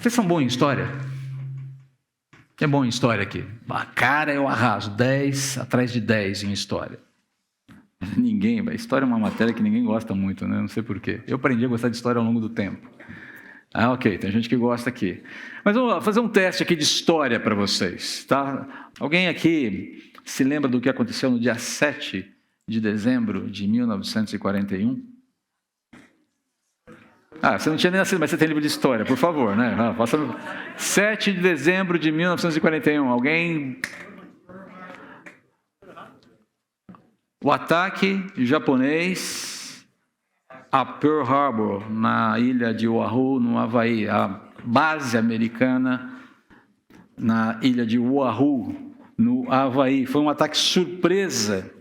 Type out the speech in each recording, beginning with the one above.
Vocês são bons em história? É bom em história aqui. Cara, eu arraso 10 atrás de 10 em história. História é uma matéria que ninguém gosta muito, né? Não sei porquê. Eu aprendi a gostar de história ao longo do tempo. Ok, tem gente que gosta aqui. Mas vamos fazer um teste aqui de história para vocês, tá? Alguém aqui se lembra do que aconteceu no dia 7 de dezembro de 1941? Você não tinha nem nascido, mas você tem livro de história, por favor, né? 7 de dezembro de 1941. Alguém? O ataque japonês a Pearl Harbor, na ilha de Oahu, no Havaí. A base americana na ilha de Oahu, no Havaí. Foi um ataque surpresa,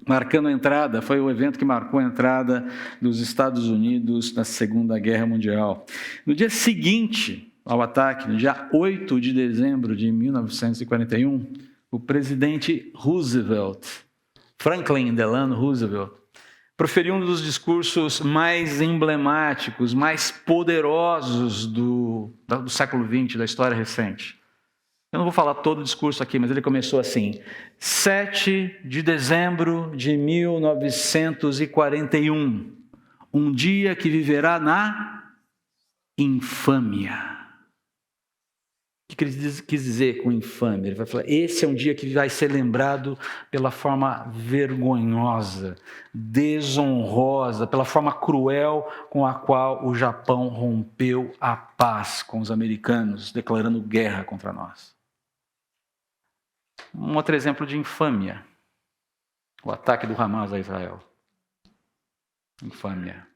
marcando a entrada, foi o evento que marcou a entrada dos Estados Unidos na Segunda Guerra Mundial. No dia seguinte ao ataque, no dia 8 de dezembro de 1941, o presidente Roosevelt, Franklin Delano Roosevelt, proferiu um dos discursos mais emblemáticos, mais poderosos do século XX, da história recente. Eu não vou falar todo o discurso aqui, mas ele começou assim: 7 de dezembro de 1941, um dia que viverá na infâmia. O que ele quis dizer com infâmia? Ele vai falar, esse é um dia que vai ser lembrado pela forma vergonhosa, desonrosa, pela forma cruel com a qual o Japão rompeu a paz com os americanos, declarando guerra contra nós. Um outro exemplo de infâmia, o ataque do Hamas a Israel. Infâmia.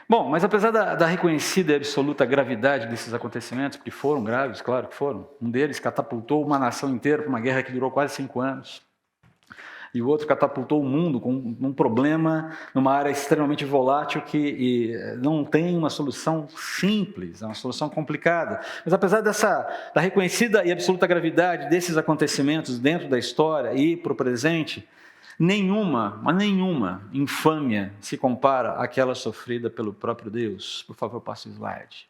Bom, mas apesar da reconhecida e absoluta gravidade desses acontecimentos, porque foram graves, claro que foram, um deles catapultou uma nação inteira para uma guerra que durou quase 5 anos, e o outro catapultou o mundo com um problema numa área extremamente volátil que não tem uma solução simples, é uma solução complicada. Mas apesar da reconhecida e absoluta gravidade desses acontecimentos dentro da história e para o presente, nenhuma infâmia se compara àquela sofrida pelo próprio Deus. Por favor, passe o slide.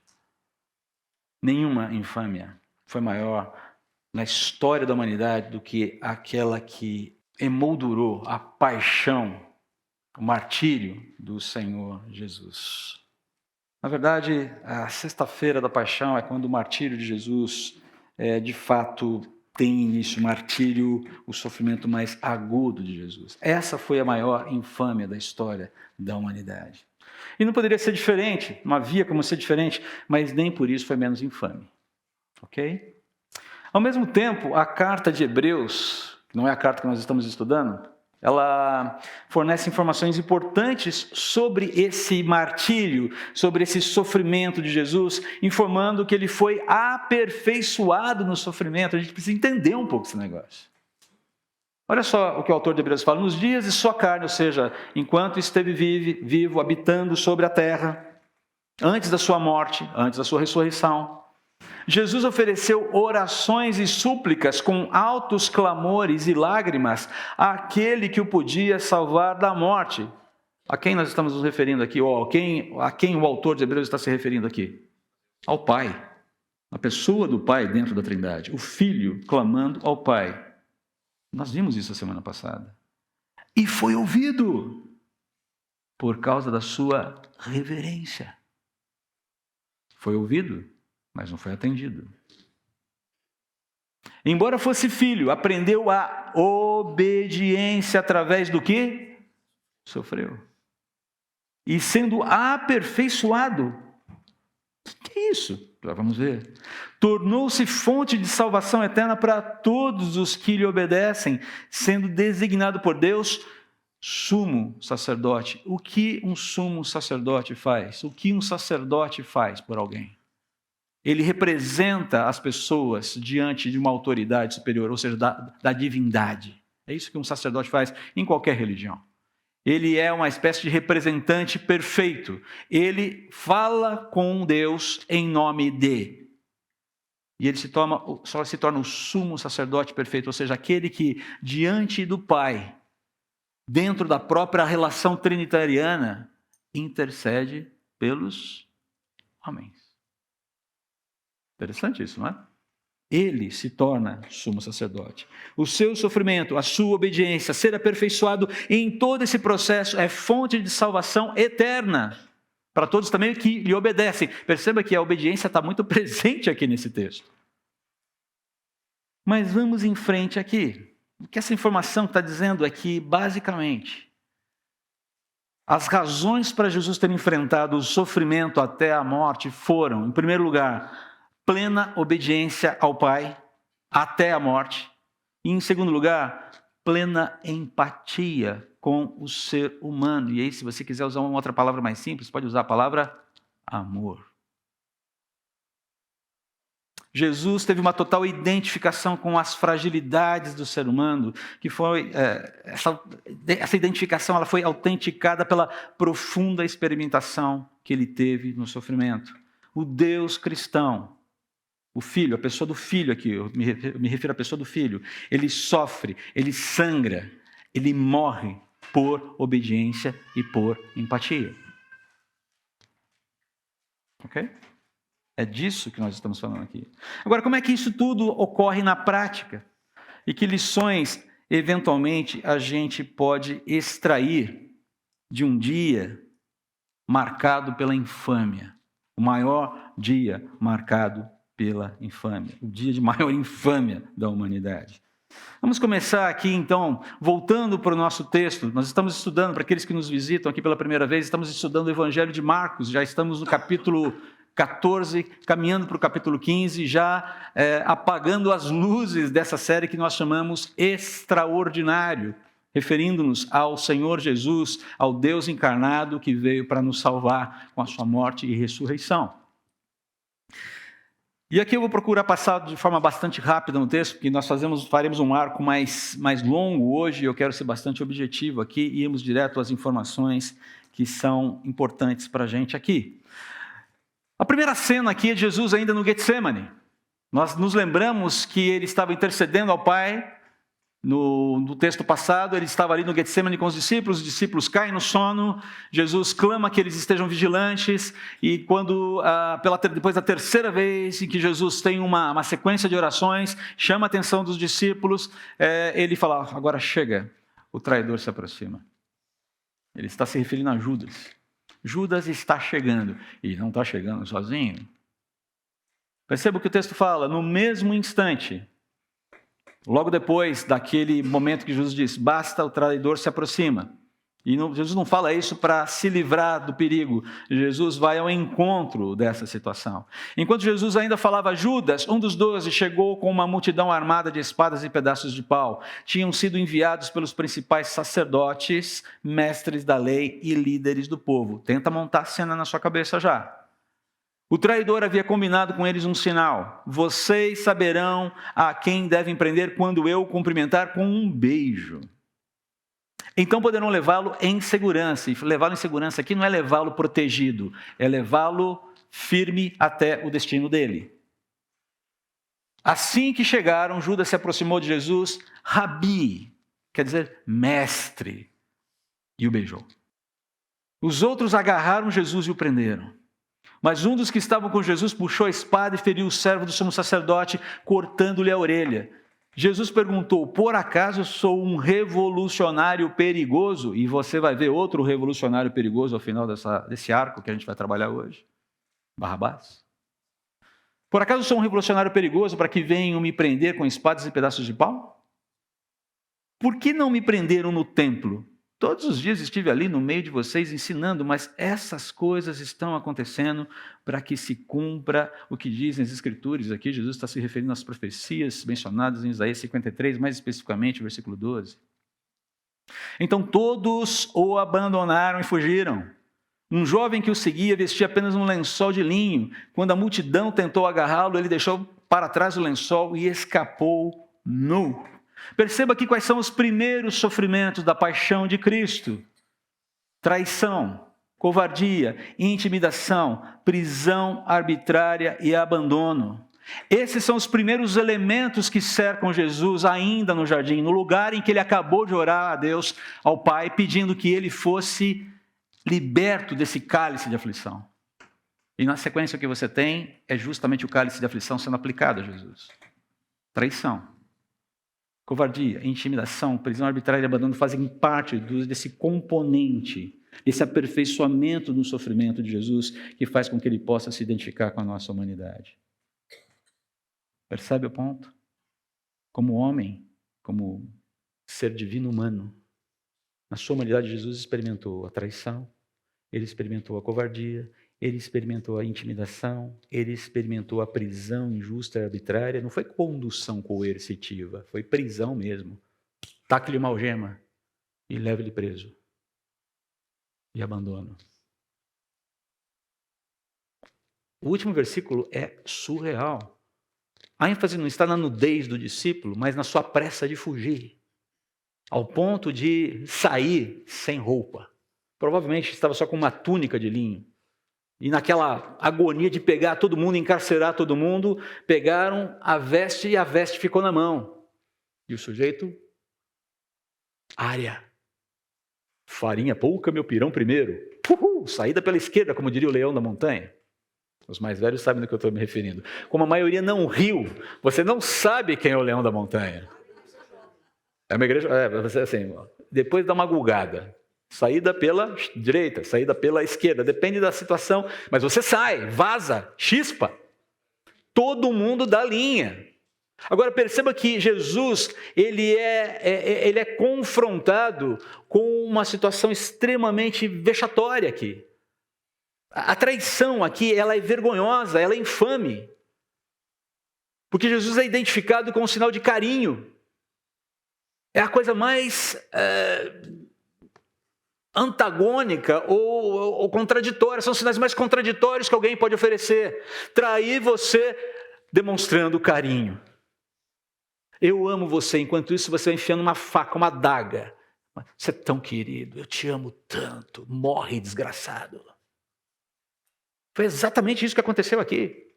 Nenhuma infâmia foi maior na história da humanidade do que aquela que emoldurou a paixão, o martírio do Senhor Jesus. Na verdade, a sexta-feira da paixão é quando o martírio de Jesus de fato tem início, o martírio, o sofrimento mais agudo de Jesus. Essa foi a maior infâmia da história da humanidade. E não poderia ser diferente, não havia como ser diferente, mas nem por isso foi menos infame. Ok? Ao mesmo tempo, a carta de Hebreus, que não é a carta que nós estamos estudando, ela fornece informações importantes sobre esse martírio, sobre esse sofrimento de Jesus, informando que ele foi aperfeiçoado no sofrimento. A gente precisa entender um pouco esse negócio. Olha só o que o autor de Hebreus fala: nos dias de sua carne, ou seja, enquanto esteve vivo, habitando sobre a terra, antes da sua morte, antes da sua ressurreição, Jesus ofereceu orações e súplicas com altos clamores e lágrimas àquele que o podia salvar da morte. A quem nós estamos nos referindo aqui? Ou a quem o autor de Hebreus está se referindo aqui? Ao Pai. A pessoa do Pai dentro da Trindade. O Filho clamando ao Pai. Nós vimos isso a semana passada. E foi ouvido por causa da sua reverência. Foi ouvido, mas não foi atendido. Embora fosse filho, aprendeu a obediência através do que? Sofreu. E sendo aperfeiçoado, o que é isso? Já vamos ver. Tornou-se fonte de salvação eterna para todos os que lhe obedecem, sendo designado por Deus sumo sacerdote. O que um sumo sacerdote faz? O que um sacerdote faz por alguém? Ele representa as pessoas diante de uma autoridade superior, ou seja, da divindade. É isso que um sacerdote faz em qualquer religião. Ele é uma espécie de representante perfeito. Ele fala com Deus em nome de. E ele só se torna o sumo sacerdote perfeito, ou seja, aquele que, diante do Pai, dentro da própria relação trinitariana, intercede pelos homens. Interessante isso, não é? Ele se torna sumo sacerdote. O seu sofrimento, a sua obediência, ser aperfeiçoado em todo esse processo é fonte de salvação eterna para todos também que lhe obedecem. Perceba que a obediência está muito presente aqui nesse texto. Mas vamos em frente aqui. O que essa informação está dizendo é que, basicamente, as razões para Jesus ter enfrentado o sofrimento até a morte foram, em primeiro lugar, plena obediência ao Pai até a morte. E, em segundo lugar, plena empatia com o ser humano. E aí, se você quiser usar uma outra palavra mais simples, pode usar a palavra amor. Jesus teve uma total identificação com as fragilidades do ser humano, que foi essa identificação ela foi autenticada pela profunda experimentação que ele teve no sofrimento. O Deus cristão, o Filho, a pessoa do Filho aqui, eu me refiro à pessoa do Filho, ele sofre, ele sangra, ele morre por obediência e por empatia. Ok? É disso que nós estamos falando aqui. Agora, como é que isso tudo ocorre na prática? E que lições, eventualmente, a gente pode extrair de um dia marcado pela infâmia? O maior dia marcado pela infâmia. O dia de maior infâmia da humanidade. Vamos começar aqui, então, voltando para o nosso texto. Nós estamos estudando, para aqueles que nos visitam aqui pela primeira vez, estamos estudando o Evangelho de Marcos. Já estamos no capítulo 14, caminhando para o capítulo 15, já apagando as luzes dessa série que nós chamamos Extraordinário, referindo-nos ao Senhor Jesus, ao Deus encarnado que veio para nos salvar com a sua morte e ressurreição. E aqui eu vou procurar passar de forma bastante rápida no texto, porque nós faremos um arco mais longo hoje, eu quero ser bastante objetivo aqui e irmos direto às informações que são importantes para a gente aqui. A primeira cena aqui é Jesus ainda no Getsemane. Nós nos lembramos que ele estava intercedendo ao Pai. No texto passado, ele estava ali no Getsemane com os discípulos caem no sono, Jesus clama que eles estejam vigilantes, e quando, depois da terceira vez em que Jesus tem uma sequência de orações, chama a atenção dos discípulos, ele fala, agora chega, o traidor se aproxima. Ele está se referindo a Judas. Judas está chegando, e não está chegando sozinho. Perceba o que o texto fala, no mesmo instante, logo depois daquele momento que Jesus diz, basta, o traidor se aproxima. E Jesus não fala isso para se livrar do perigo, Jesus vai ao encontro dessa situação. Enquanto Jesus ainda falava a Judas, um dos 12 chegou com uma multidão armada de espadas e pedaços de pau. Tinham sido enviados pelos principais sacerdotes, mestres da lei e líderes do povo. Tenta montar a cena na sua cabeça já. O traidor havia combinado com eles um sinal. Vocês saberão a quem devem prender quando eu o cumprimentar com um beijo. Então poderão levá-lo em segurança. E levá-lo em segurança aqui não é levá-lo protegido, é levá-lo firme até o destino dele. Assim que chegaram, Judas se aproximou de Jesus, Rabi, quer dizer mestre, e o beijou. Os outros agarraram Jesus e o prenderam. Mas um dos que estavam com Jesus puxou a espada e feriu o servo do sumo sacerdote, cortando-lhe a orelha. Jesus perguntou, por acaso sou um revolucionário perigoso? E você vai ver outro revolucionário perigoso ao final desse arco que a gente vai trabalhar hoje. Barrabás. Por acaso sou um revolucionário perigoso para que venham me prender com espadas e pedaços de pau? Por que não me prenderam no templo? Todos os dias estive ali no meio de vocês ensinando, mas essas coisas estão acontecendo para que se cumpra o que dizem as Escrituras. Aqui Jesus está se referindo às profecias mencionadas em Isaías 53, mais especificamente o versículo 12. Então todos o abandonaram e fugiram. Um jovem que o seguia vestia apenas um lençol de linho. Quando a multidão tentou agarrá-lo, ele deixou para trás o lençol e escapou nu. Perceba aqui quais são os primeiros sofrimentos da paixão de Cristo. Traição, covardia, intimidação, prisão arbitrária e abandono. Esses são os primeiros elementos que cercam Jesus ainda no jardim, no lugar em que ele acabou de orar a Deus, ao Pai, pedindo que ele fosse liberto desse cálice de aflição. E na sequência o que você tem é justamente o cálice de aflição sendo aplicado a Jesus. Traição, covardia, intimidação, prisão arbitrária e abandono fazem parte desse componente, esse aperfeiçoamento do sofrimento de Jesus que faz com que ele possa se identificar com a nossa humanidade. Percebe o ponto? Como homem, como ser divino humano, na sua humanidade Jesus experimentou a traição, ele experimentou a covardia, ele experimentou a intimidação, ele experimentou a prisão injusta e arbitrária. Não foi condução coercitiva, foi prisão mesmo. Taque-lhe uma algema e leve-lhe preso. E abandono. O último versículo é surreal. A ênfase não está na nudez do discípulo, mas na sua pressa de fugir, ao ponto de sair sem roupa. Provavelmente estava só com uma túnica de linho. E naquela agonia de pegar todo mundo, encarcerar todo mundo, pegaram a veste e a veste ficou na mão. E o sujeito, área, farinha pouca, meu pirão primeiro. Saída pela esquerda, como diria o leão da montanha. Os mais velhos sabem do que eu estou me referindo. Como a maioria não riu, você não sabe quem é o leão da montanha. É uma igreja, você assim, depois dá uma gulgada. Saída pela direita, saída pela esquerda, depende da situação, mas você sai, vaza, chispa. Todo mundo dá linha. Agora perceba que Jesus, ele é confrontado com uma situação extremamente vexatória aqui. A traição aqui, ela é vergonhosa, ela é infame. Porque Jesus é identificado com um sinal de carinho. É a coisa mais antagônica ou contraditória. São os sinais mais contraditórios que alguém pode oferecer. Trair você demonstrando carinho. Eu amo você, enquanto isso você vai enfiando uma faca, uma adaga. Você é tão querido, eu te amo tanto. Morre, desgraçado. Foi exatamente isso que aconteceu aqui.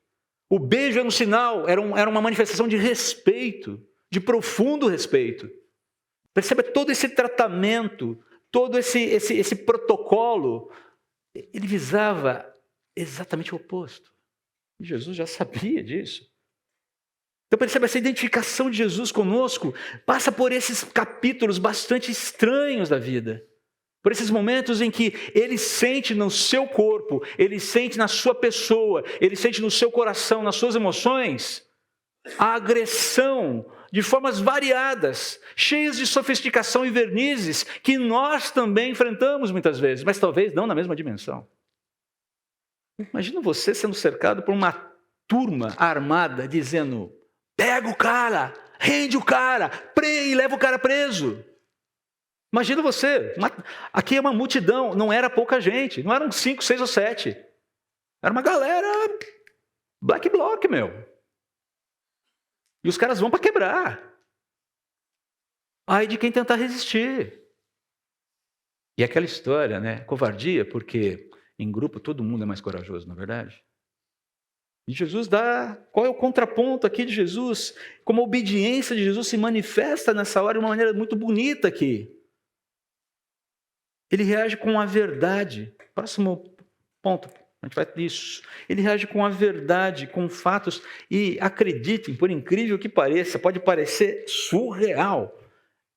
O beijo era um sinal, era uma manifestação de respeito, de profundo respeito. Perceba todo esse tratamento, todo esse protocolo, ele visava exatamente o oposto. E Jesus já sabia disso. Então perceba, essa identificação de Jesus conosco passa por esses capítulos bastante estranhos da vida. Por esses momentos em que ele sente no seu corpo, ele sente na sua pessoa, ele sente no seu coração, nas suas emoções, a agressão de formas variadas, cheias de sofisticação e vernizes, que nós também enfrentamos muitas vezes, mas talvez não na mesma dimensão. Imagina você sendo cercado por uma turma armada dizendo: pega o cara, rende o cara, e leva o cara preso. Imagina você, aqui é uma multidão, não era pouca gente, não eram 5, 6 ou 7. Era uma galera black bloc, meu. E os caras vão para quebrar. Ai de quem tentar resistir. E aquela história, né? Covardia, porque em grupo todo mundo é mais corajoso, na verdade. E Jesus dá, qual é o contraponto aqui de Jesus? Como a obediência de Jesus se manifesta nessa hora de uma maneira muito bonita aqui. Ele reage com a verdade. Próximo ponto, a gente vai isso. Ele reage com a verdade, com fatos. E acreditem, por incrível que pareça, pode parecer surreal.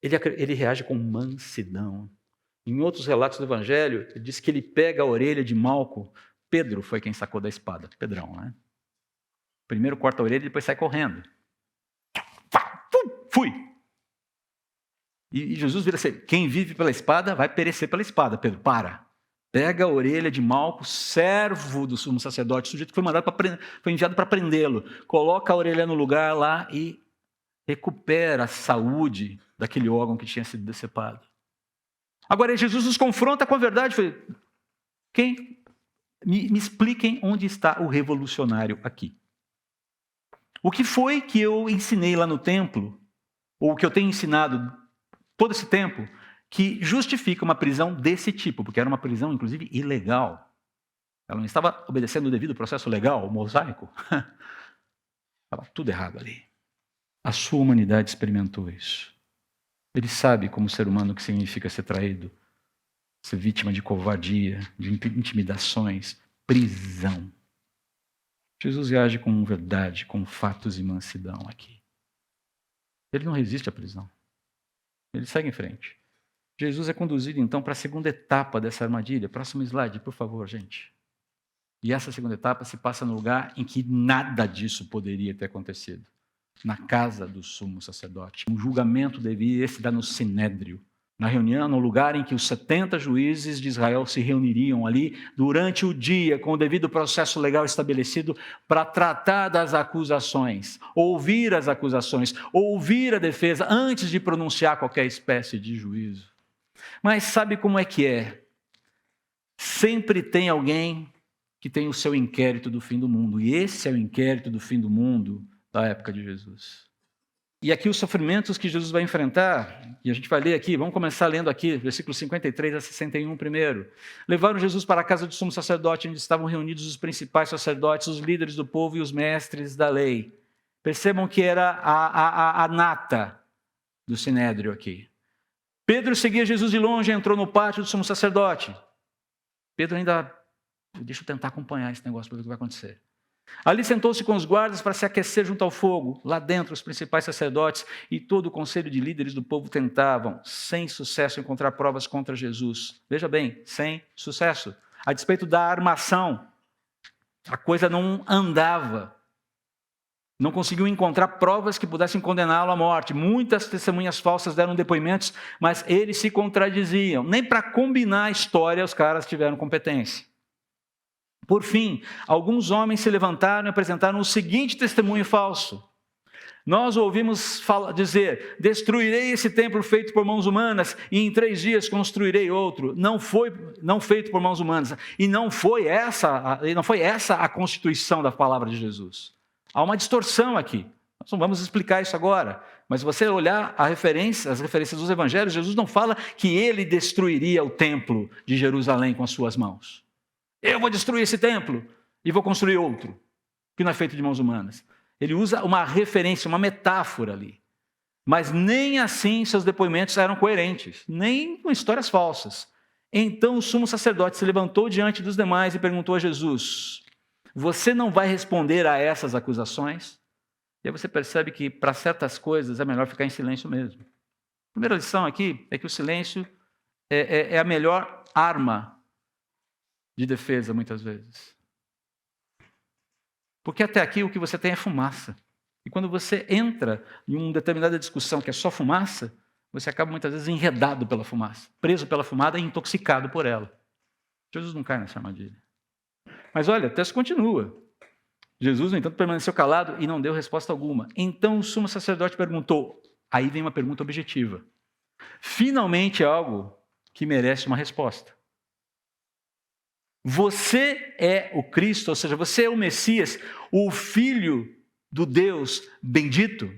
Ele reage com mansidão. Em outros relatos do Evangelho, ele diz que ele pega a orelha de Malco. Pedro foi quem sacou da espada. Pedrão, né? Primeiro corta a orelha e depois sai correndo. Fui! E Jesus vira assim: quem vive pela espada vai perecer pela espada. Pedro, para. Pega a orelha de Malco, servo do sumo sacerdote, sujeito que foi enviado para prendê-lo. Coloca a orelha no lugar lá e recupera a saúde daquele órgão que tinha sido decepado. Agora Jesus nos confronta com a verdade. Me expliquem onde está o revolucionário aqui. O que foi que eu ensinei lá no templo, ou o que eu tenho ensinado todo esse tempo, que justifica uma prisão desse tipo, porque era uma prisão, inclusive, ilegal. Ela não estava obedecendo o devido processo legal, mosaico. Estava tudo errado ali. A sua humanidade experimentou isso. Ele sabe, como ser humano, o que significa ser traído, ser vítima de covardia, de intimidações, prisão. Jesus reage com verdade, com fatos e mansidão aqui. Ele não resiste à prisão. Ele segue em frente. Jesus é conduzido, então, para a segunda etapa dessa armadilha. Próximo slide, por favor, gente. E essa segunda etapa se passa no lugar em que nada disso poderia ter acontecido. Na casa do sumo sacerdote. Um julgamento devia se dar no Sinédrio. Na reunião, no lugar em que os 70 juízes de Israel se reuniriam ali durante o dia, com o devido processo legal estabelecido, para tratar das acusações, ouvir as acusações, ouvir a defesa, antes de pronunciar qualquer espécie de juízo. Mas sabe como é que é? Sempre tem alguém que tem o seu inquérito do fim do mundo, e esse é o inquérito do fim do mundo da época de Jesus. E aqui os sofrimentos que Jesus vai enfrentar, e a gente vai ler aqui, vamos começar lendo aqui, versículos 53 a 61 primeiro. Levaram Jesus para a casa do sumo sacerdote, onde estavam reunidos os principais sacerdotes, os líderes do povo e os mestres da lei. Percebam que era a nata do Sinédrio aqui. Pedro seguia Jesus de longe e entrou no pátio do sumo sacerdote. Pedro ainda, deixa eu tentar acompanhar esse negócio para ver o que vai acontecer. Ali sentou-se com os guardas para se aquecer junto ao fogo. Lá dentro, os principais sacerdotes e todo o conselho de líderes do povo tentavam, sem sucesso, encontrar provas contra Jesus. Veja bem, sem sucesso. A despeito da armação, a coisa não andava. Não conseguiu encontrar provas que pudessem condená-lo à morte. Muitas testemunhas falsas deram depoimentos, mas eles se contradiziam. Nem para combinar a história os caras tiveram competência. Por fim, alguns homens se levantaram e apresentaram o seguinte testemunho falso. Nós ouvimos dizer, destruirei esse templo feito por mãos humanas e em 3 dias construirei outro. Não feito por mãos humanas. E não foi essa a constituição da palavra de Jesus. Há uma distorção aqui. Nós não vamos explicar isso agora. Mas se você olhar as referências dos evangelhos, Jesus não fala que ele destruiria o templo de Jerusalém com as suas mãos. Eu vou destruir esse templo e vou construir outro, que não é feito de mãos humanas. Ele usa uma referência, uma metáfora ali. Mas nem assim seus depoimentos eram coerentes, nem com histórias falsas. Então o sumo sacerdote se levantou diante dos demais e perguntou a Jesus, você não vai responder a essas acusações? E aí você percebe que para certas coisas é melhor ficar em silêncio mesmo. A primeira lição aqui é que o silêncio é a melhor arma de defesa, muitas vezes. Porque até aqui o que você tem é fumaça. E quando você entra em uma determinada discussão que é só fumaça, você acaba muitas vezes enredado pela fumaça, preso pela fumada e intoxicado por ela. Jesus não cai nessa armadilha. Mas olha, o texto continua. Jesus, no entanto, permaneceu calado e não deu resposta alguma. Então o sumo sacerdote perguntou, aí vem uma pergunta objetiva. Finalmente algo que merece uma resposta. Você é o Cristo, ou seja, você é o Messias, o Filho do Deus bendito?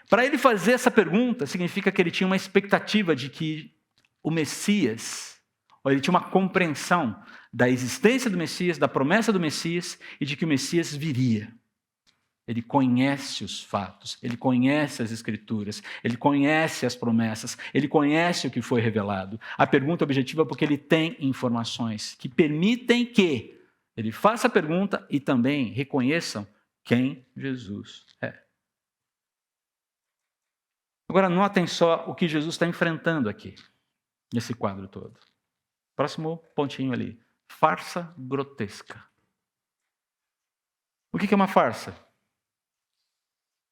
Para ele fazer essa pergunta, significa que ele tinha uma expectativa de que o Messias, ou ele tinha uma compreensão da existência do Messias, da promessa do Messias e de que o Messias viria. Ele conhece os fatos, ele conhece as Escrituras, ele conhece as promessas, ele conhece o que foi revelado. A pergunta objetiva é porque ele tem informações que permitem que ele faça a pergunta e também reconheçam quem Jesus é. Agora, notem só o que Jesus está enfrentando aqui, nesse quadro todo. Próximo pontinho ali. Farsa grotesca. O que é uma farsa?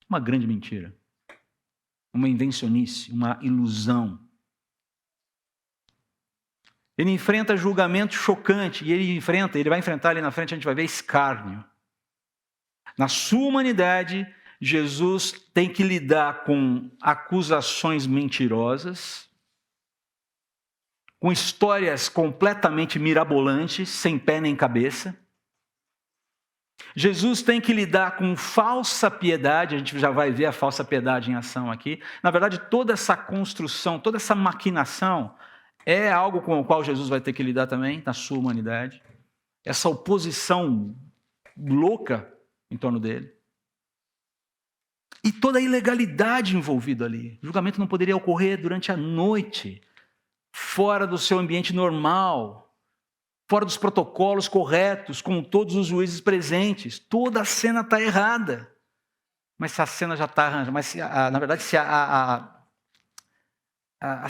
Uma grande mentira, uma invencionice, uma ilusão. Ele enfrenta julgamento chocante e ele vai enfrentar ali na frente, a gente vai ver escárnio. Na sua humanidade, Jesus tem que lidar com acusações mentirosas, com histórias completamente mirabolantes, sem pé nem cabeça. Jesus tem que lidar com falsa piedade, a gente já vai ver a falsa piedade em ação aqui. Na verdade, toda essa construção, toda essa maquinação é algo com o qual Jesus vai ter que lidar também, na sua humanidade. Essa oposição louca em torno dele. E toda a ilegalidade envolvida ali. O julgamento não poderia ocorrer durante a noite, fora do seu ambiente normal. fora dos protocolos corretos, com todos os juízes presentes. Toda a cena está errada. Mas se a cena já está arranjada, mas na verdade, se a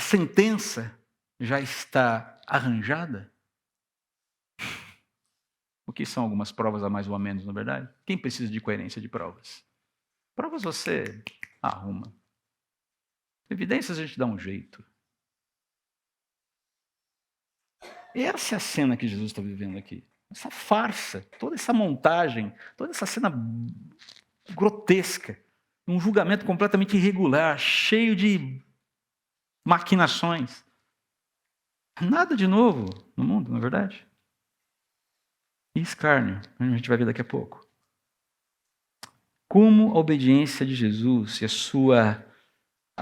sentença já está arranjada, o que são algumas provas a mais ou a menos, na verdade? Quem precisa de coerência de provas? Provas você arruma. Evidências a gente dá um jeito. Essa é a cena que Jesus está vivendo aqui. Essa farsa, toda essa montagem, toda essa cena grotesca, um julgamento completamente irregular, cheio de maquinações. Nada de novo no mundo, não é verdade? E escárnio, a gente vai ver daqui a pouco. Como a obediência de Jesus e a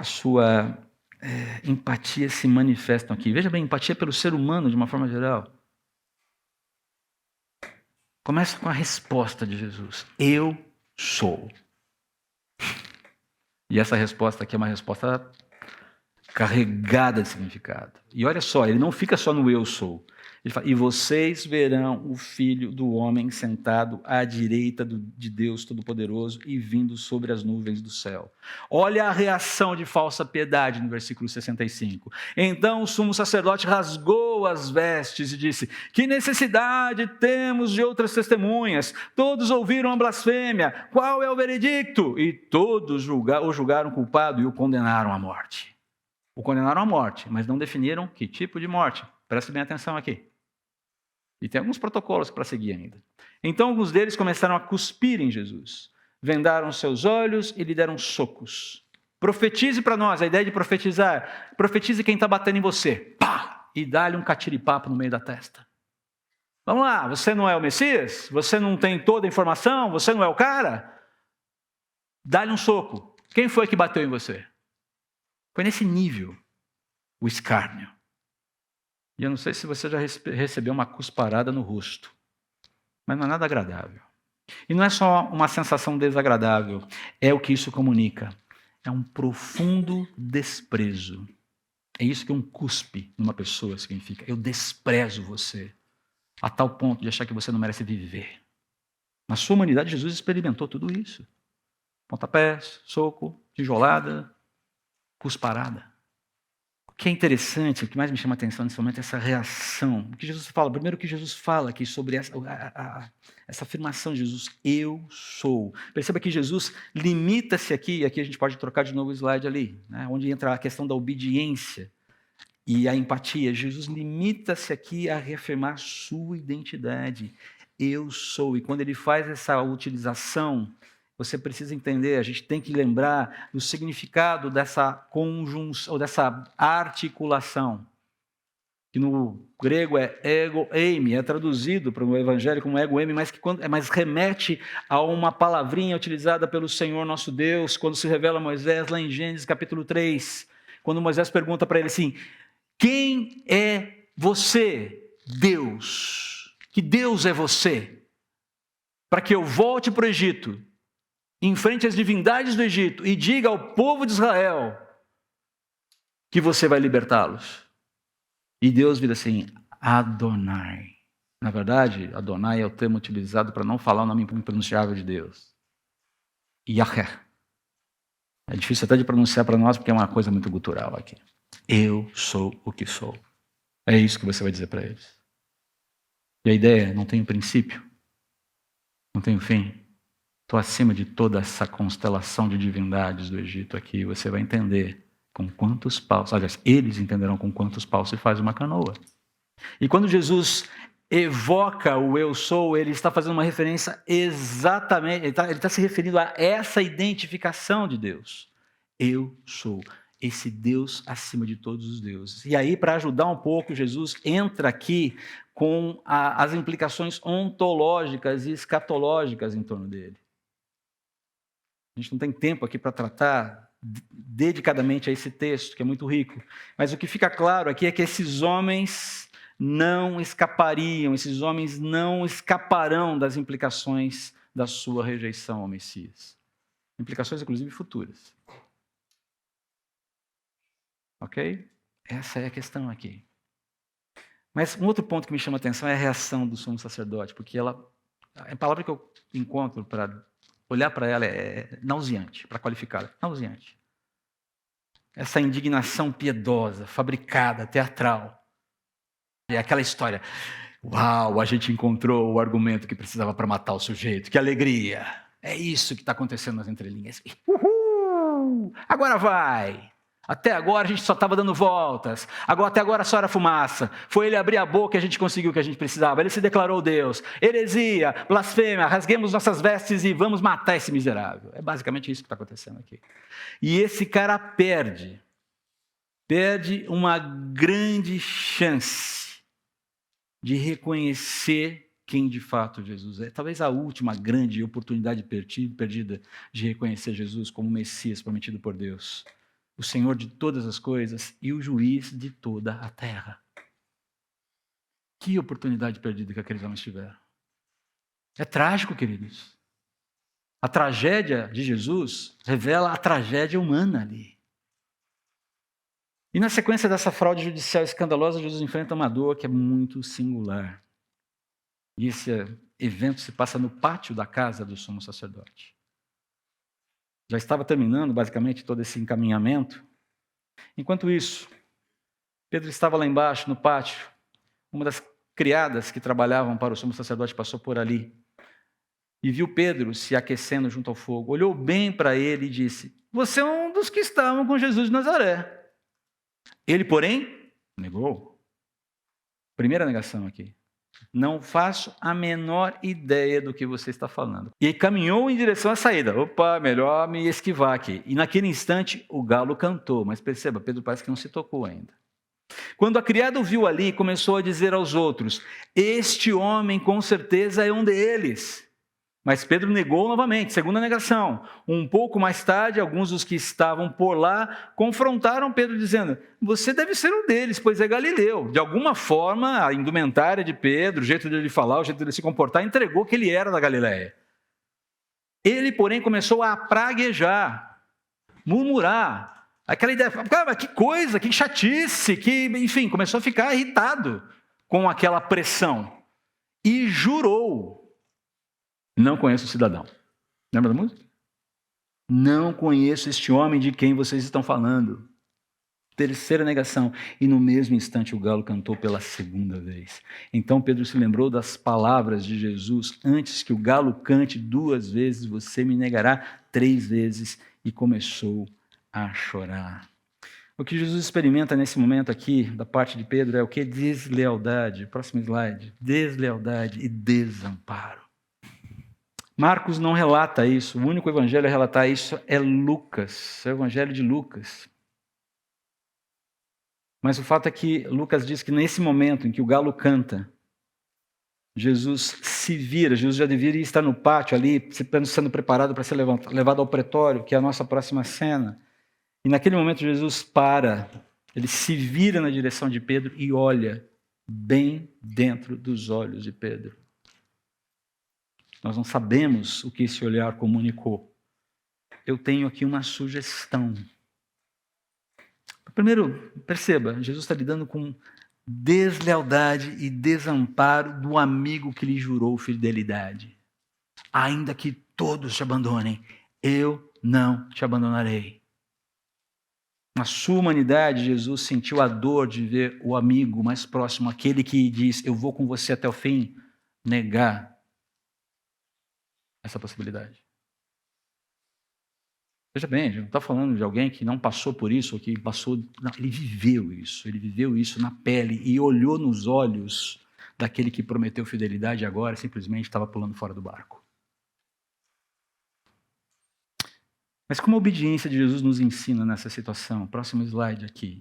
sua empatia se manifestam aqui. Veja bem, empatia pelo ser humano de uma forma geral. Começa com a resposta de Jesus. Eu sou. E essa resposta aqui é uma resposta carregada de significado. E olha só, ele não fica só no eu sou. Ele fala, e vocês verão o Filho do Homem sentado à direita de Deus Todo-Poderoso e vindo sobre as nuvens do céu. Olha a reação de falsa piedade no versículo 65. Então o sumo sacerdote rasgou as vestes e disse, que necessidade temos de outras testemunhas? Todos ouviram a blasfêmia. Qual é o veredicto? E todos o julgaram culpado e o condenaram à morte. O condenaram à morte, mas não definiram que tipo de morte. Preste bem atenção aqui. E tem alguns protocolos para seguir ainda. Então alguns deles começaram a cuspir em Jesus. Vendaram seus olhos e lhe deram socos. Profetize para nós, a ideia de profetizar. Profetize quem está batendo em você. Pá! E dá-lhe um catiripapo no meio da testa. Vamos lá, você não é o Messias? Você não tem toda a informação? Você não é o cara? Dá-lhe um soco. Quem foi que bateu em você? Foi nesse nível o escárnio. E eu não sei se você já recebeu uma cusparada no rosto, mas não é nada agradável. E não é só uma sensação desagradável, é o que isso comunica. É um profundo desprezo. É isso que um cuspe numa pessoa significa. Eu desprezo você, a tal ponto de achar que você não merece viver. Na sua humanidade, Jesus experimentou tudo isso. Pontapés, soco, tijolada, cusparada. O que é interessante, o que mais me chama a atenção nesse momento é essa reação. O que Jesus fala, primeiro o que Jesus fala aqui sobre essa afirmação de Jesus, eu sou. Perceba que Jesus limita-se aqui, e aqui a gente pode trocar de novo o slide ali, né, onde entra a questão da obediência e a empatia. Jesus limita-se aqui a reafirmar sua identidade. Eu sou. E quando ele faz essa utilização, você precisa entender, a gente tem que lembrar do significado dessa conjunção, ou dessa articulação, que no grego é ego eimi, é traduzido para o evangelho como ego eimi, mas remete a uma palavrinha utilizada pelo Senhor nosso Deus, quando se revela a Moisés, lá em Gênesis capítulo 3, quando Moisés pergunta para ele assim, quem é você, Deus? Que Deus é você? Para que eu volte para o Egito, enfrente as divindades do Egito e diga ao povo de Israel que você vai libertá-los. E Deus vira assim, Adonai. Na verdade, Adonai é o termo utilizado para não falar o nome impronunciável de Deus. Yahé. É difícil até de pronunciar para nós porque é uma coisa muito gutural aqui. Eu sou o que sou. É isso que você vai dizer para eles. E a ideia é, não tem princípio, não tem fim. Estou acima de toda essa constelação de divindades do Egito aqui. Você vai entender com quantos paus, aliás, eles entenderão com quantos paus se faz uma canoa. E quando Jesus evoca o eu sou, ele está fazendo uma referência exatamente, ele está se referindo a essa identificação de Deus. Eu sou esse Deus acima de todos os deuses. E aí, para ajudar um pouco, Jesus entra aqui com as implicações ontológicas e escatológicas em torno dele. A gente não tem tempo aqui para tratar dedicadamente a esse texto, que é muito rico. Mas o que fica claro aqui é que esses homens não escapariam, esses homens não escaparão das implicações da sua rejeição ao Messias. Implicações, inclusive, futuras. Ok? Essa é a questão aqui. Mas um outro ponto que me chama a atenção é a reação do sumo sacerdote, porque a palavra que eu encontro para olhar para ela é nauseante, para qualificá-la, nauseante. Essa indignação piedosa, fabricada, teatral. É aquela história, uau, a gente encontrou o argumento que precisava para matar o sujeito, que alegria. É isso que está acontecendo nas entrelinhas. Uhul! Agora vai! Até agora a gente só estava dando voltas. Até agora só era fumaça. Foi ele abrir a boca e a gente conseguiu o que a gente precisava. Ele se declarou Deus. Heresia, blasfêmia, rasguemos nossas vestes e vamos matar esse miserável. É basicamente isso que está acontecendo aqui. E esse cara perde uma grande chance de reconhecer quem de fato Jesus é. Talvez a última grande oportunidade perdida de reconhecer Jesus como o Messias prometido por Deus. O Senhor de todas as coisas e o juiz de toda a terra. Que oportunidade perdida que aqueles homens tiveram. É trágico, queridos. A tragédia de Jesus revela a tragédia humana ali. E na sequência dessa fraude judicial escandalosa, Jesus enfrenta uma dor que é muito singular. E esse evento se passa no pátio da casa do sumo sacerdote. Já estava terminando, basicamente, todo esse encaminhamento. Enquanto isso, Pedro estava lá embaixo, no pátio. Uma das criadas que trabalhavam para o sumo sacerdote passou por ali e viu Pedro se aquecendo junto ao fogo. Olhou bem para ele e disse: "Você é um dos que estavam com Jesus de Nazaré." Ele, porém, negou. Primeira negação aqui. Não faço a menor ideia do que você está falando. E caminhou em direção à saída. Opa, melhor me esquivar aqui. E naquele instante o galo cantou. Mas perceba, Pedro parece que não se tocou ainda. Quando a criada o viu ali, começou a dizer aos outros: "Este homem com certeza é um deles." Mas Pedro negou novamente, segunda negação. Um pouco mais tarde, alguns dos que estavam por lá confrontaram Pedro dizendo: "Você deve ser um deles, pois é galileu." De alguma forma, a indumentária de Pedro, o jeito de ele falar, o jeito de ele se comportar, entregou que ele era da Galileia. Ele, porém, começou a praguejar, murmurar. Aquela ideia, cara, que coisa, que chatice, enfim, começou a ficar irritado com aquela pressão. E jurou: "Não conheço o cidadão." Lembra da música? "Não conheço este homem de quem vocês estão falando." Terceira negação. E no mesmo instante o galo cantou pela segunda vez. Então Pedro se lembrou das palavras de Jesus: "Antes que o galo cante 2 vezes, você me negará 3 vezes." E começou a chorar. O que Jesus experimenta nesse momento aqui, da parte de Pedro, é o que? Deslealdade. Próximo slide. Deslealdade e desamparo. Marcos não relata isso. O único evangelho a relatar isso é Lucas, é o evangelho de Lucas. Mas o fato é que Lucas diz que nesse momento em que o galo canta, Jesus se vira, Jesus já deveria estar no pátio ali, sendo preparado para ser levado ao pretório, que é a nossa próxima cena. E naquele momento Jesus para, ele se vira na direção de Pedro e olha bem dentro dos olhos de Pedro. Nós não sabemos o que esse olhar comunicou. Eu tenho aqui uma sugestão. Primeiro, perceba, Jesus está lidando com deslealdade e desamparo do amigo que lhe jurou fidelidade. Ainda que todos te abandonem, eu não te abandonarei. Na sua humanidade, Jesus sentiu a dor de ver o amigo mais próximo, aquele que diz: "Eu vou com você até o fim", negar essa possibilidade. Veja bem, a gente não está falando de alguém que não passou por isso, ou que passou. Não, ele viveu isso na pele e olhou nos olhos daquele que prometeu fidelidade e agora simplesmente estava pulando fora do barco. Mas como a obediência de Jesus nos ensina nessa situação? Próximo slide aqui.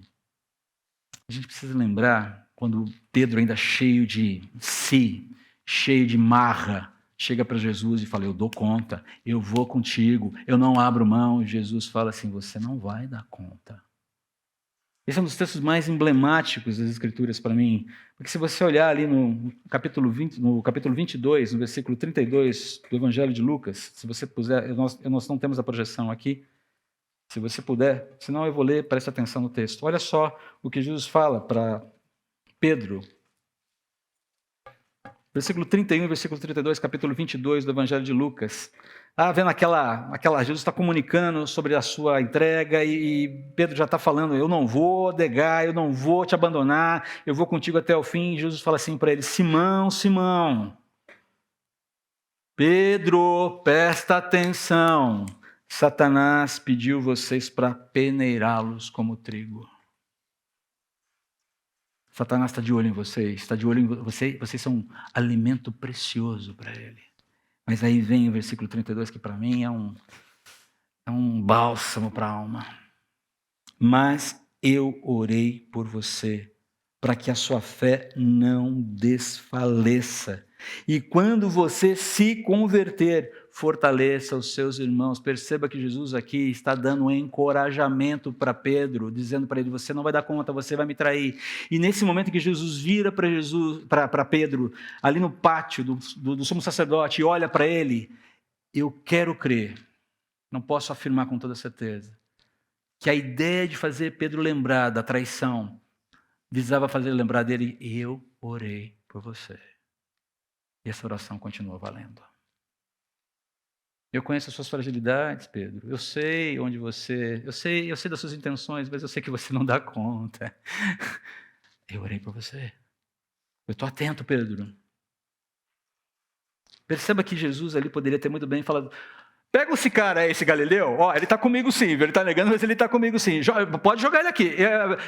A gente precisa lembrar quando Pedro, ainda cheio de si, cheio de marra, chega para Jesus e fala: "Eu dou conta, eu vou contigo, eu não abro mão." Jesus fala assim: "Você não vai dar conta." Esse é um dos textos mais emblemáticos das Escrituras para mim, porque se você olhar ali no capítulo 22, no versículo 32 do Evangelho de Lucas, se você puder, nós não temos a projeção aqui, se você puder, senão eu vou ler, preste atenção no texto. Olha só o que Jesus fala para Pedro, Versículo 31, versículo 32, capítulo 22 do Evangelho de Lucas. Vendo Jesus está comunicando sobre a sua entrega e Pedro já está falando, eu não vou negar, eu não vou te abandonar, eu vou contigo até o fim. E Jesus fala assim para ele, Simão, Simão, Pedro, presta atenção, Satanás pediu vocês para peneirá-los como trigo. Satanás está de olho em vocês, está de olho em vocês, vocês são um alimento precioso para ele. Mas aí vem o versículo 32, que para mim é um bálsamo para a alma. Mas eu orei por você, para que a sua fé não desfaleça. E quando você se converter, fortaleça os seus irmãos. Perceba que Jesus aqui está dando um encorajamento para Pedro, dizendo para ele, você não vai dar conta, você vai me trair. E nesse momento que Jesus vira para Pedro, ali no pátio do sumo sacerdote, e olha para ele, eu quero crer, não posso afirmar com toda certeza, que a ideia de fazer Pedro lembrar da traição visava fazer lembrar dele, eu orei por você. E essa oração continua valendo. Eu conheço as suas fragilidades, Pedro. Eu sei onde você... Eu sei das suas intenções, mas eu sei que você não dá conta. Eu orei por você. Eu estou atento, Pedro. Perceba que Jesus ali poderia ter muito bem falado, pega esse cara aí, esse Galileu, ele está comigo sim, ele está negando, mas ele está comigo sim. Pode jogar ele aqui,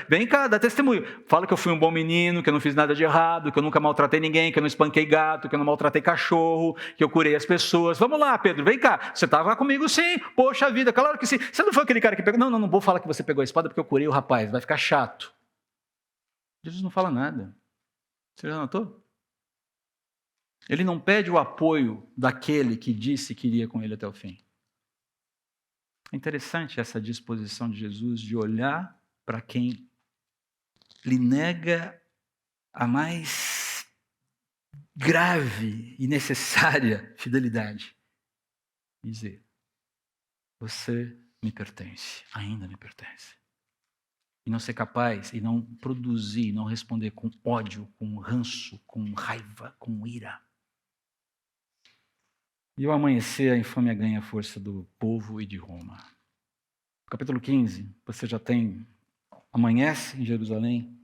vem cá, dá testemunho. Fala que eu fui um bom menino, que eu não fiz nada de errado, que eu nunca maltratei ninguém, que eu não espanquei gato, que eu não maltratei cachorro, que eu curei as pessoas. Vamos lá, Pedro, vem cá, você estava comigo sim, poxa vida, claro que sim. Você não foi aquele cara que pegou, não vou falar que você pegou a espada porque eu curei o rapaz, vai ficar chato. Jesus não fala nada. Você já notou? Ele não pede o apoio daquele que disse que iria com ele até o fim. É interessante essa disposição de Jesus de olhar para quem lhe nega a mais grave e necessária fidelidade. E dizer, você me pertence, ainda me pertence. E não ser capaz, e não produzir, não responder com ódio, com ranço, com raiva, com ira. E ao amanhecer, a infâmia ganha a força do povo e de Roma. No capítulo 15, você já tem, amanhece em Jerusalém,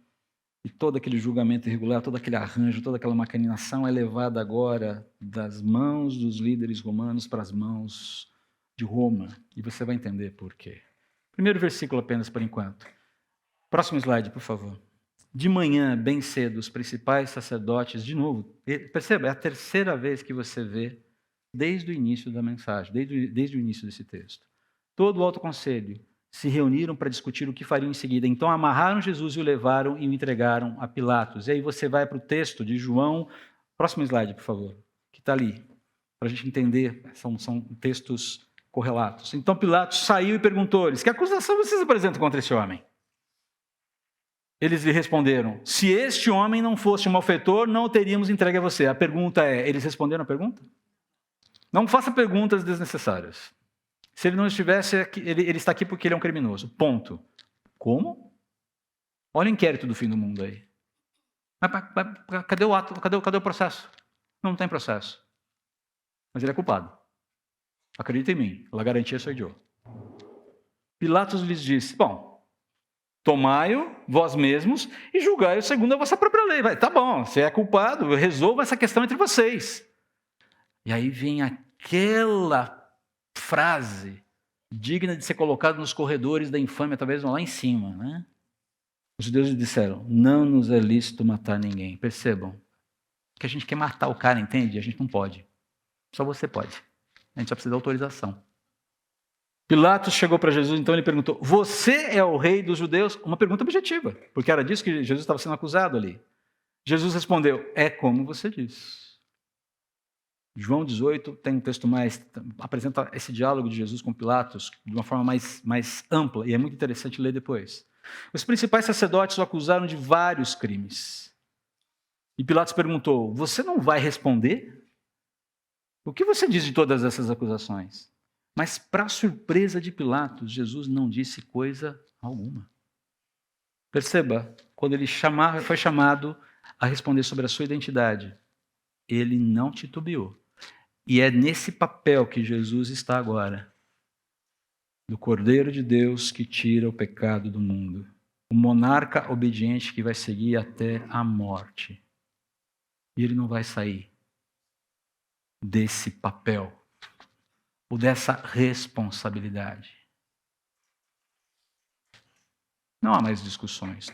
e todo aquele julgamento irregular, todo aquele arranjo, toda aquela maquinação é levada agora das mãos dos líderes romanos para as mãos de Roma. E você vai entender por quê. Primeiro versículo apenas por enquanto. Próximo slide, por favor. De manhã, bem cedo, os principais sacerdotes, de novo, perceba, é a terceira vez que você vê desde o início da mensagem, desde o início desse texto. Todo o alto conselho se reuniram para discutir o que fariam em seguida. Então amarraram Jesus e o levaram e o entregaram a Pilatos. E aí você vai para o texto de João, próximo slide, por favor, que está ali, para a gente entender, são textos correlatos. Então Pilatos saiu e perguntou-lhes, que acusação vocês apresentam contra esse homem? Eles lhe responderam, se este homem não fosse um malfeitor, não o teríamos entregue a você. A pergunta é, eles responderam a pergunta? Não faça perguntas desnecessárias. Se ele não estivesse aqui, ele está aqui porque ele é um criminoso. Ponto. Como? Olha o inquérito do fim do mundo aí. Mas cadê o ato? Cadê o processo? Não tem processo. Mas ele é culpado. Acredita em mim. A garantia sou eu. Pilatos lhes disse, bom, tomai-o vós mesmos e julgai-o segundo a vossa própria lei. Tá bom, você é culpado, resolva essa questão entre vocês. E aí vem aquela frase digna de ser colocada nos corredores da infâmia, talvez lá em cima, né? Os judeus disseram, não nos é lícito matar ninguém. Percebam que a gente quer matar o cara, entende? A gente não pode. Só você pode. A gente só precisa de autorização. Pilatos chegou para Jesus, então ele perguntou, você é o rei dos judeus? Uma pergunta objetiva, porque era disso que Jesus estava sendo acusado ali. Jesus respondeu, é como você diz. João 18 tem um texto apresenta esse diálogo de Jesus com Pilatos de uma forma mais ampla, e é muito interessante ler depois. Os principais sacerdotes o acusaram de vários crimes. E Pilatos perguntou, você não vai responder? O que você diz de todas essas acusações? Mas, para surpresa de Pilatos, Jesus não disse coisa alguma. Perceba, quando ele foi chamado a responder sobre a sua identidade, ele não titubeou. E é nesse papel que Jesus está agora. Do Cordeiro de Deus que tira o pecado do mundo. O monarca obediente que vai seguir até a morte. E ele não vai sair desse papel ou dessa responsabilidade. Não há mais discussões.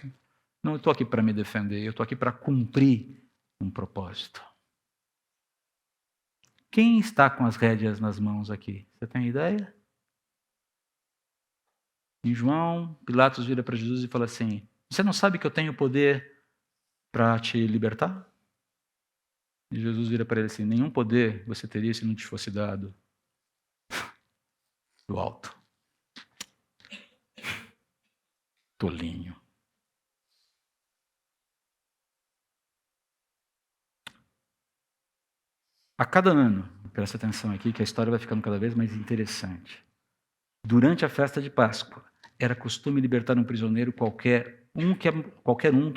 Não estou aqui para me defender, eu estou aqui para cumprir um propósito. Quem está com as rédeas nas mãos aqui? Você tem ideia? Em João, Pilatos vira para Jesus e fala assim: você não sabe que eu tenho poder para te libertar? E Jesus vira para ele assim: nenhum poder você teria se não te fosse dado do alto. Tolinho. A cada ano, presta atenção aqui que a história vai ficando cada vez mais interessante. Durante a festa de Páscoa, era costume libertar um prisioneiro qualquer um que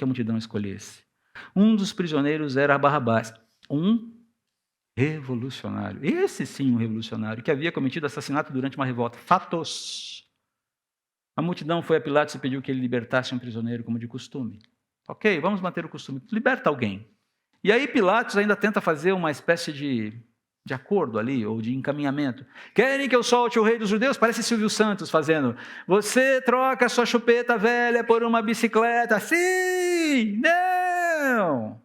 a multidão escolhesse. Um dos prisioneiros era Barrabás, um revolucionário. Esse sim, um revolucionário, que havia cometido assassinato durante uma revolta. Fatos. A multidão foi a Pilatos e pediu que ele libertasse um prisioneiro como de costume. Ok, vamos manter o costume. Liberta alguém. E aí Pilatos ainda tenta fazer uma espécie de acordo ali, ou de encaminhamento. Querem que eu solte o rei dos judeus? Parece Silvio Santos fazendo. Você troca a sua chupeta velha por uma bicicleta. Sim! Não!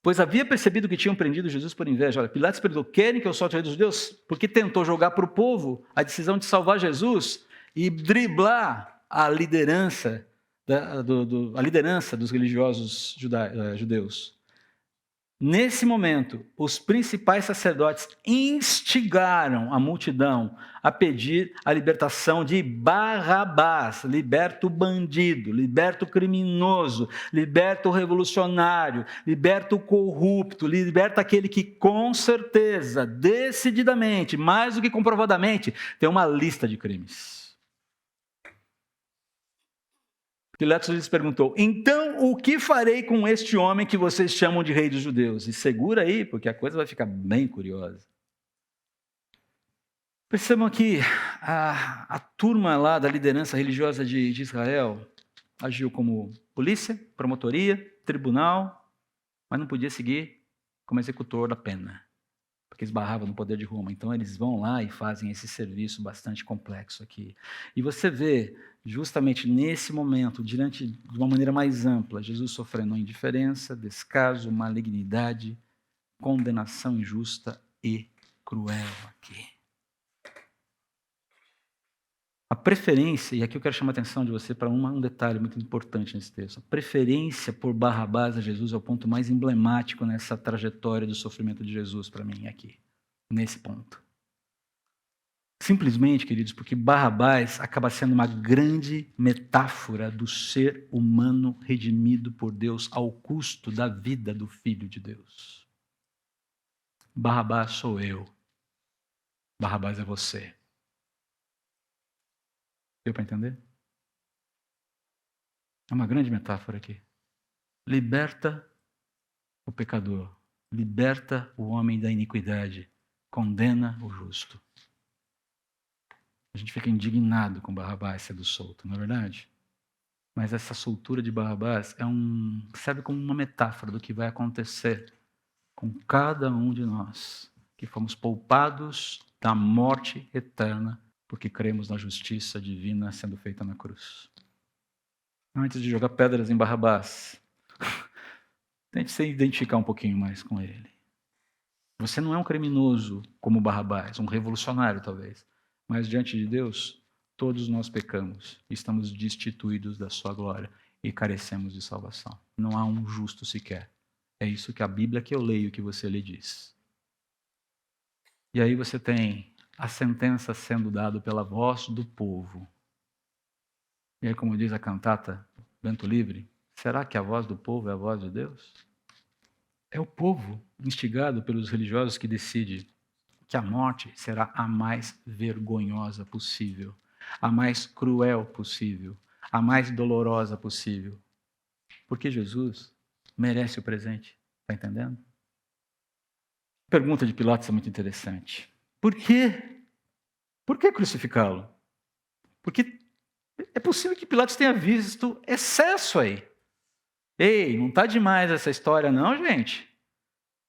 Pois havia percebido que tinham prendido Jesus por inveja. Olha, Pilatos perguntou: querem que eu solte o rei dos judeus? Porque tentou jogar para o povo a decisão de salvar Jesus e driblar a liderança, a liderança dos religiosos judeus. Nesse momento, os principais sacerdotes instigaram a multidão a pedir a libertação de Barrabás. Liberta o bandido, liberta o criminoso, liberta o revolucionário, liberta o corrupto, liberta aquele que com certeza, decididamente, mais do que comprovadamente, tem uma lista de crimes. Pilatos lhes perguntou: então o que farei com este homem que vocês chamam de rei dos judeus? E segura aí, porque a coisa vai ficar bem curiosa. Percebam que a turma lá da liderança religiosa de Israel agiu como polícia, promotoria, tribunal, mas não podia seguir como executor da pena, porque esbarrava no poder de Roma. Então eles vão lá e fazem esse serviço bastante complexo aqui. E você vê, justamente nesse momento, diante de uma maneira mais ampla, Jesus sofrendo indiferença, descaso, malignidade, condenação injusta e cruel aqui. A preferência, e aqui eu quero chamar a atenção de você para um detalhe muito importante nesse texto. A preferência por Barrabás a Jesus é o ponto mais emblemático nessa trajetória do sofrimento de Jesus para mim aqui, nesse ponto. Simplesmente, queridos, porque Barrabás acaba sendo uma grande metáfora do ser humano redimido por Deus ao custo da vida do Filho de Deus. Barrabás sou eu. Barrabás é você. Deu para entender? É uma grande metáfora aqui. Liberta o pecador. Liberta o homem da iniquidade. Condena o justo. A gente fica indignado com Barrabás sendo solto, não é verdade? Mas essa soltura de Barrabás serve como uma metáfora do que vai acontecer com cada um de nós, que fomos poupados da morte eterna, porque cremos na justiça divina sendo feita na cruz. Antes de jogar pedras em Barrabás, tente se identificar um pouquinho mais com ele. Você não é um criminoso como Barrabás, um revolucionário talvez, mas diante de Deus, todos nós pecamos e estamos destituídos da sua glória e carecemos de salvação. Não há um justo sequer. É isso que a Bíblia que eu leio, que você lhe diz. E aí você tem a sentença sendo dada pela voz do povo. E aí, como diz a cantata Vento Livre, será que a voz do povo é a voz de Deus? É o povo, instigado pelos religiosos, que decide que a morte será a mais vergonhosa possível, a mais cruel possível, a mais dolorosa possível. Porque Jesus merece o presente, está entendendo? Pergunta de Pilatos é muito interessante. Por quê? Por que crucificá-lo? Porque é possível que Pilatos tenha visto excesso aí. Ei, não está demais essa história não, gente?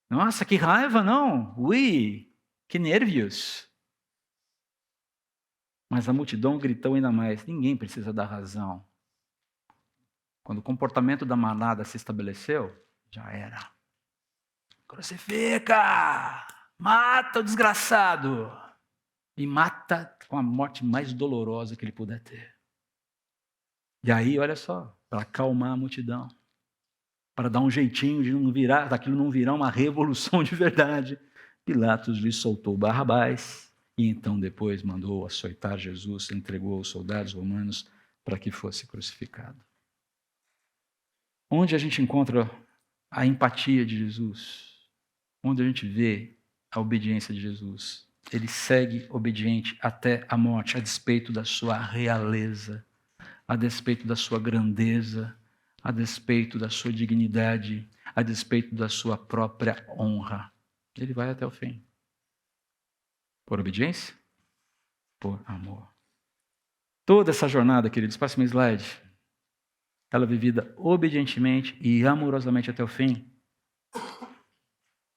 Nossa, que raiva, não? Ui, que nervios. Mas a multidão gritou ainda mais. Ninguém precisa dar razão. Quando o comportamento da manada se estabeleceu, já era. Crucifica! Mata o desgraçado! E mata com a morte mais dolorosa que ele puder ter. E aí, olha só, para acalmar a multidão, para dar um jeitinho de não virar, daquilo não virar uma revolução de verdade, Pilatos lhe soltou Barrabás e então depois mandou açoitar Jesus, entregou aos soldados romanos para que fosse crucificado. Onde a gente encontra a empatia de Jesus? Onde a gente vê a obediência de Jesus? Ele segue obediente até a morte, a despeito da sua realeza, a despeito da sua grandeza, a despeito da sua dignidade, a despeito da sua própria honra. Ele vai até o fim. Por obediência? Por amor. Toda essa jornada, queridos, próximo slide, ela é vivida obedientemente e amorosamente até o fim,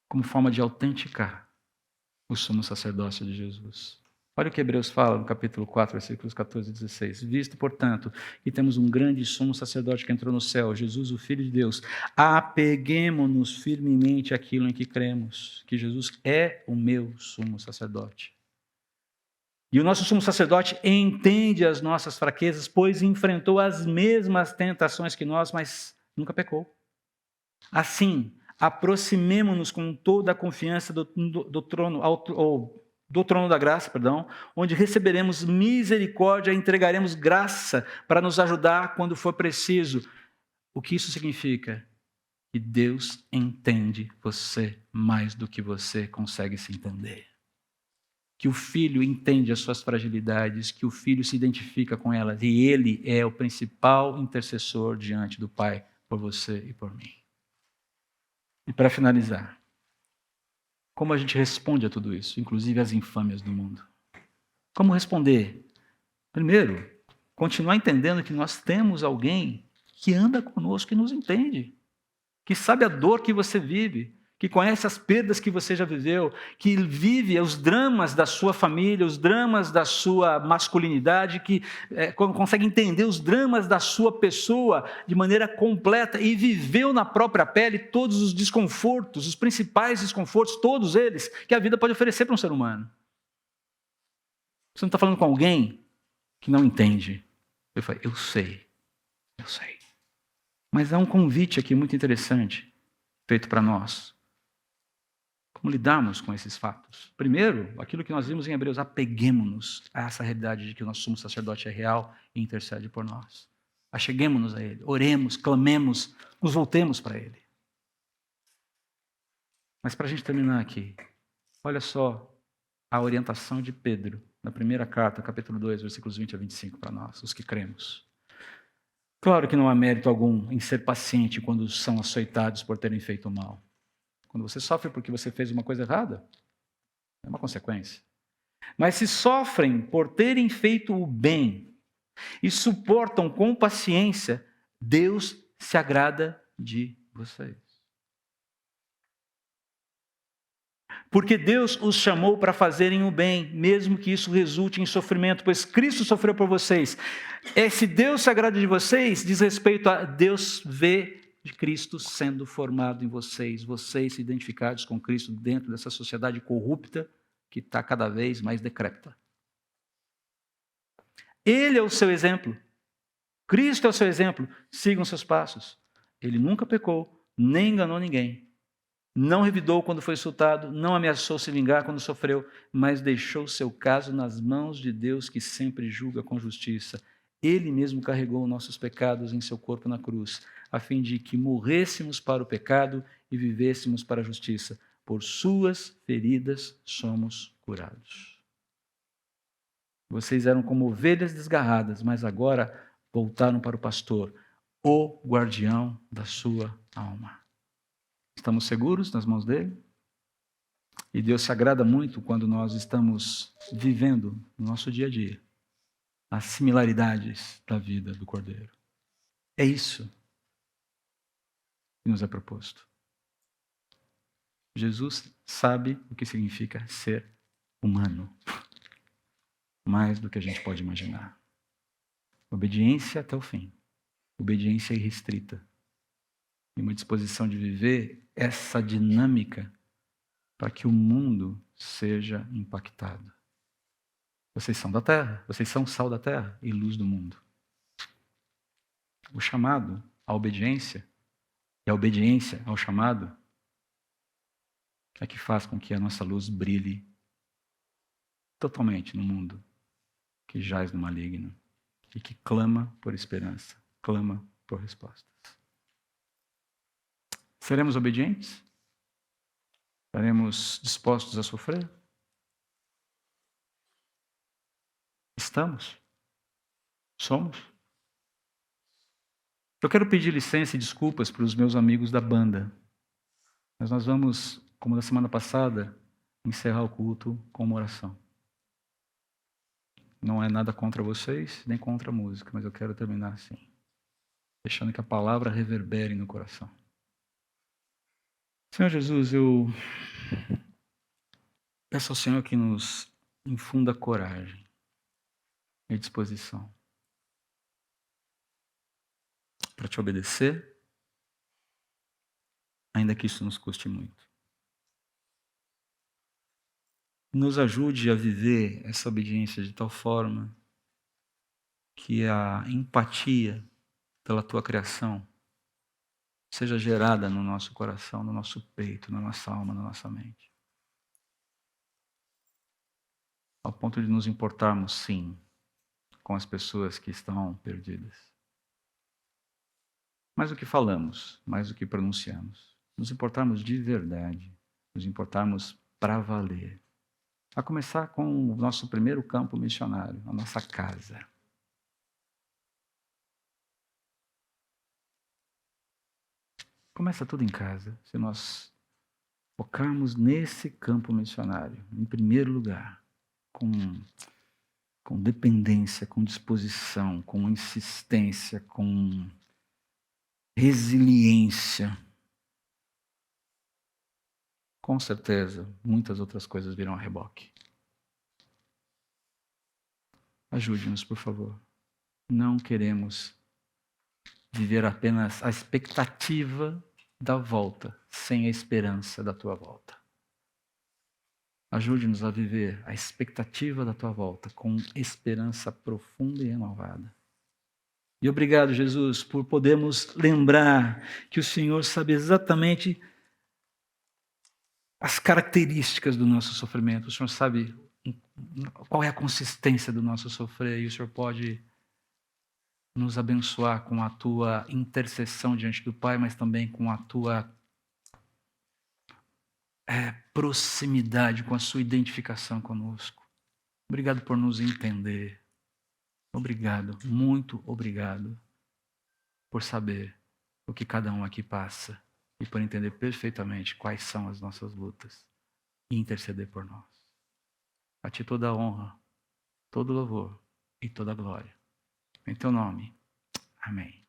como forma de autenticar o sumo sacerdócio de Jesus. Olha o que Hebreus fala no capítulo 4, versículos 14 e 16. Visto, portanto, que temos um grande sumo sacerdote que entrou no céu, Jesus, o Filho de Deus, apeguemo-nos firmemente àquilo em que cremos, que Jesus é o meu sumo sacerdote. E o nosso sumo sacerdote entende as nossas fraquezas, pois enfrentou as mesmas tentações que nós, mas nunca pecou. Assim, aproximemo-nos com toda a confiança do trono da graça, onde receberemos misericórdia e entregaremos graça para nos ajudar quando for preciso. O que isso significa? Que Deus entende você mais do que você consegue se entender. Que o Filho entende as suas fragilidades, que o Filho se identifica com elas, e Ele é o principal intercessor diante do Pai por você e por mim. E para finalizar, como a gente responde a tudo isso, inclusive às infâmias do mundo? Como responder? Primeiro, continuar entendendo que nós temos alguém que anda conosco e nos entende, que sabe a dor que você vive, que conhece as perdas que você já viveu, que vive os dramas da sua família, os dramas da sua masculinidade, que consegue entender os dramas da sua pessoa de maneira completa e viveu na própria pele todos os desconfortos, os principais desconfortos, todos eles, que a vida pode oferecer para um ser humano. Você não está falando com alguém que não entende. Eu falei, eu sei. Mas há um convite aqui muito interessante feito para nós. Como lidarmos com esses fatos? Primeiro, aquilo que nós vimos em Hebreus, apeguemo-nos a essa realidade de que o nosso sumo sacerdote é real e intercede por nós. Acheguemo-nos a Ele, oremos, clamemos, nos voltemos para Ele. Mas para a gente terminar aqui, olha só a orientação de Pedro, na primeira carta, capítulo 2, versículos 20 a 25, para nós, os que cremos. Claro que não há mérito algum em ser paciente quando são açoitados por terem feito mal. Quando você sofre porque você fez uma coisa errada, é uma consequência. Mas se sofrem por terem feito o bem e suportam com paciência, Deus se agrada de vocês. Porque Deus os chamou para fazerem o bem, mesmo que isso resulte em sofrimento, pois Cristo sofreu por vocês. Se Deus se agrada de vocês, diz respeito a Deus ver de Cristo sendo formado em vocês se identificados com Cristo dentro dessa sociedade corrupta que está cada vez mais decrépita. Ele é o seu exemplo. Cristo é o seu exemplo. Sigam seus passos. Ele nunca pecou, nem enganou ninguém. Não revidou quando foi insultado, não ameaçou se vingar quando sofreu, mas deixou seu caso nas mãos de Deus que sempre julga com justiça. Ele mesmo carregou nossos pecados em seu corpo na cruz, a fim de que morrêssemos para o pecado e vivêssemos para a justiça. Por suas feridas somos curados. Vocês eram como ovelhas desgarradas, mas agora voltaram para o pastor, o guardião da sua alma. Estamos seguros nas mãos dele? E Deus se agrada muito quando nós estamos vivendo no nosso dia a dia as similaridades da vida do Cordeiro. É isso que nos é proposto. Jesus sabe o que significa ser humano, mais do que a gente pode imaginar. Obediência até o fim, obediência irrestrita, e uma disposição de viver essa dinâmica para que o mundo seja impactado. Vocês são da terra, vocês são sal da terra e luz do mundo. O chamado à obediência e a obediência ao chamado é que faz com que a nossa luz brilhe totalmente no mundo que jaz no maligno e que clama por esperança, clama por respostas. Seremos obedientes? Estaremos dispostos a sofrer? Estamos? Somos? Eu quero pedir licença e desculpas para os meus amigos da banda, mas nós vamos, como da semana passada, encerrar o culto com uma oração. Não é nada contra vocês, nem contra a música, mas eu quero terminar assim, deixando que a palavra reverbere no coração. Senhor Jesus, eu peço ao Senhor que nos infunda coragem e disposição para te obedecer, ainda que isso nos custe muito. Nos ajude a viver essa obediência de tal forma que a empatia pela tua criação seja gerada no nosso coração, no nosso peito, na nossa alma, na nossa mente. Ao ponto de nos importarmos, sim, com as pessoas que estão perdidas. Mais do que falamos, mais do que pronunciamos. Nos importarmos de verdade, nos importarmos para valer. A começar com o nosso primeiro campo missionário, a nossa casa. Começa tudo em casa, se nós focarmos nesse campo missionário, em primeiro lugar, com dependência, com disposição, com insistência, com resiliência. Com certeza, muitas outras coisas virão a reboque. Ajude-nos, por favor. Não queremos viver apenas a expectativa da volta, sem a esperança da tua volta. Ajude-nos a viver a expectativa da tua volta com esperança profunda e renovada. E obrigado, Jesus, por podermos lembrar que o Senhor sabe exatamente as características do nosso sofrimento. O Senhor sabe qual é a consistência do nosso sofrer e o Senhor pode nos abençoar com a tua intercessão diante do Pai, mas também com a tua proximidade, com a sua identificação conosco. Obrigado por nos entender. Obrigado, muito obrigado por saber o que cada um aqui passa e por entender perfeitamente quais são as nossas lutas e interceder por nós. A ti toda a honra, todo louvor e toda a glória. Em teu nome. Amém.